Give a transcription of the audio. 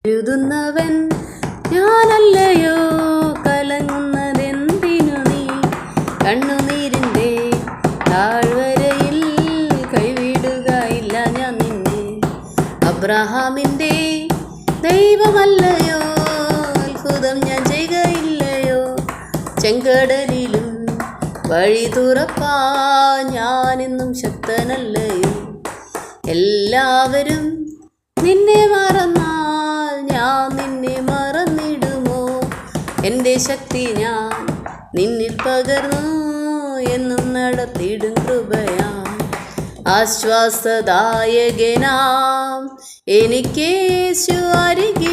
എഴുതുന്നവൻ ഞാനല്ലയോ, കലങ്ങുന്നതെന്തിനു നീ? കണ്ണുനീരിൻ്റെ താഴ്വരയിൽ കൈവിടുകയില്ല ഞാൻ നിന്നെ. അബ്രഹാമിൻ്റെ ദൈവമല്ലയോ, അത്ഭുതം ഞാൻ ചെയ്യുകയില്ലയോ? ചെങ്കടലിലും വഴി തുറപ്പാ ഞാനെന്നും ശക്തനല്ലയോ? എല്ലാവരും നിന്നെ മറന്നാൽ ഞാൻ നിന്നെ മറന്നിടുമോ? എൻ്റെ ശക്തി ഞാൻ നിന്നിൽ പകർന്നു എന്നും നടത്തിയിടും കൃപയാം. ആശ്വാസദായകനാം എനിക്കേശു അരികെ